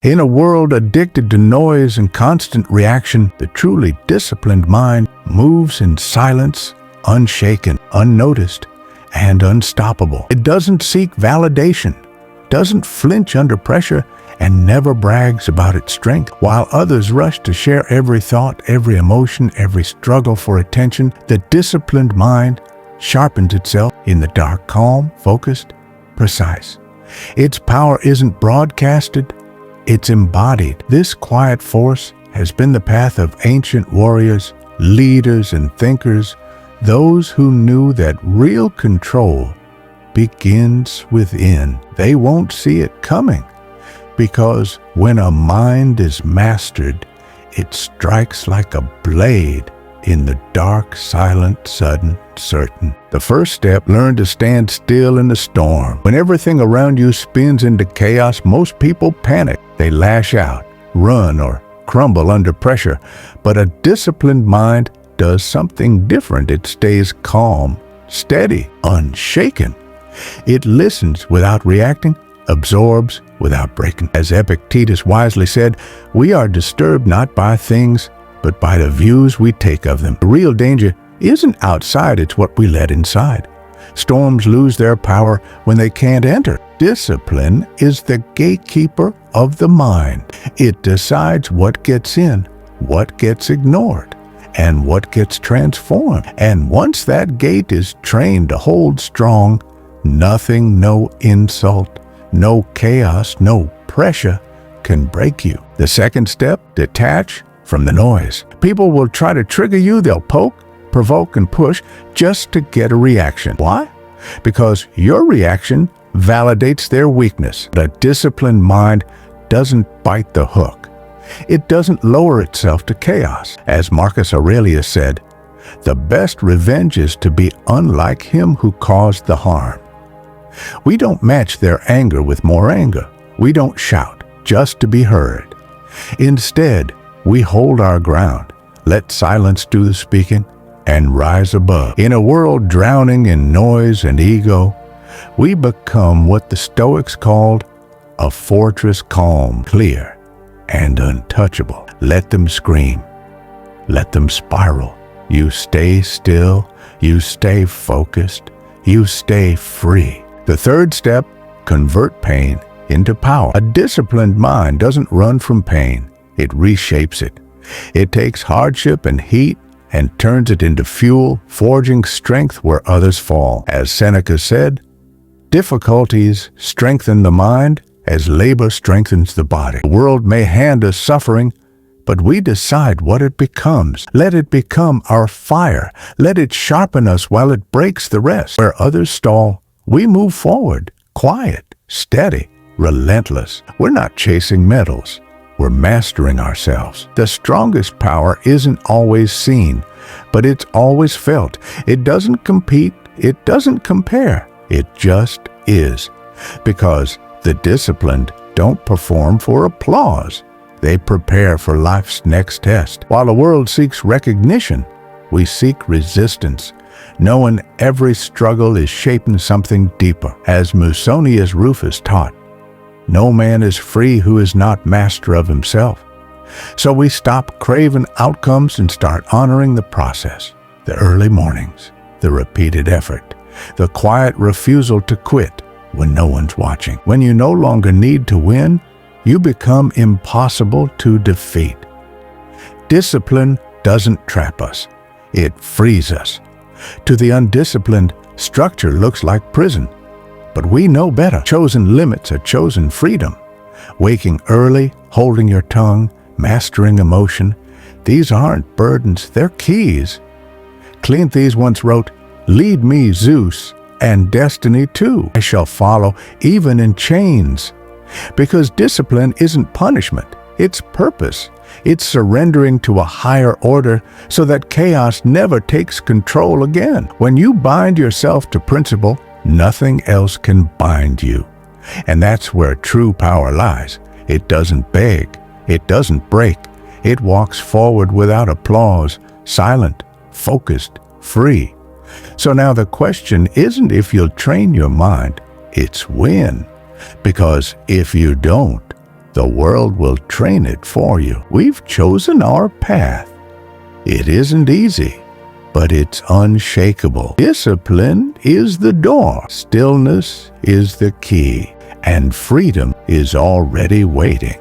In a world addicted to noise and constant reaction, the truly disciplined mind moves in silence, unshaken, unnoticed, and unstoppable. It doesn't seek validation, doesn't flinch under pressure, and never brags about its strength. While others rush to share every thought, every emotion, every struggle for attention, the disciplined mind sharpens itself in the dark, calm, focused, precise. Its power isn't broadcasted, it's embodied. This quiet force has been the path of ancient warriors, leaders, and thinkers, those who knew that real control begins within. They won't see it coming, because when a mind is mastered, it strikes like a blade in the dark, silent, sudden, certain. The first step, learn to stand still in the storm. When everything around you spins into chaos, most people panic. They lash out, run, or crumble under pressure. But a disciplined mind does something different. It stays calm, steady, unshaken. It listens without reacting, absorbs without breaking. As Epictetus wisely said, we are disturbed not by things, but by the views we take of them. The real danger isn't outside, it's what we let inside. Storms lose their power when they can't enter. Discipline is the gatekeeper of the mind. It decides what gets in, what gets ignored, and what gets transformed. And once that gate is trained to hold strong, nothing, no insult, no chaos, no pressure can break you. The second step, detach from the noise. People will try to trigger you. They'll poke, provoke, and push just to get a reaction. Why? Because your reaction validates their weakness. A disciplined mind doesn't bite the hook. It doesn't lower itself to chaos. As Marcus Aurelius said, the best revenge is to be unlike him who caused the harm. We don't match their anger with more anger. We don't shout just to be heard. Instead, we hold our ground, let silence do the speaking, and rise above. In a world drowning in noise and ego, we become what the Stoics called a fortress, calm, clear, and untouchable. Let them scream. Let them spiral. You stay still. You stay focused. You stay free. The third step, convert pain into power. A disciplined mind doesn't run from pain. It reshapes it. It takes hardship and heat and turns it into fuel, forging strength where others fall. As Seneca said, difficulties strengthen the mind as labor strengthens the body. The world may hand us suffering, but we decide what it becomes. Let it become our fire. Let it sharpen us while it breaks the rest. Where others stall, we move forward, quiet, steady, relentless. We're not chasing medals. We're mastering ourselves. The strongest power isn't always seen, but it's always felt. It doesn't compete. It doesn't compare. It just is. Because the disciplined don't perform for applause. They prepare for life's next test. While the world seeks recognition, we seek resistance, knowing every struggle is shaping something deeper. As Musonius Rufus taught, no man is free who is not master of himself. So we stop craving outcomes and start honoring the process, the early mornings, the repeated effort, the quiet refusal to quit when no one's watching. When you no longer need to win, you become impossible to defeat. Discipline doesn't trap us. It frees us. To the undisciplined, structure looks like prison. But we know better. Chosen limits are chosen freedom. Waking early, holding your tongue, mastering emotion, these aren't burdens, they're keys. Cleanthes once wrote, "Lead me, Zeus, and destiny too. I shall follow, even in chains." Because discipline isn't punishment, it's purpose. It's surrendering to a higher order so that chaos never takes control again. When you bind yourself to principle, nothing else can bind you. And that's where true power lies. It doesn't beg. It doesn't break. It walks forward without applause, silent, focused, free. So now the question isn't if you'll train your mind, it's when. Because if you don't, The world will train it for you. We've chosen our path. It isn't easy, but it's unshakable. Discipline is the door. Stillness is the key. And freedom is already waiting.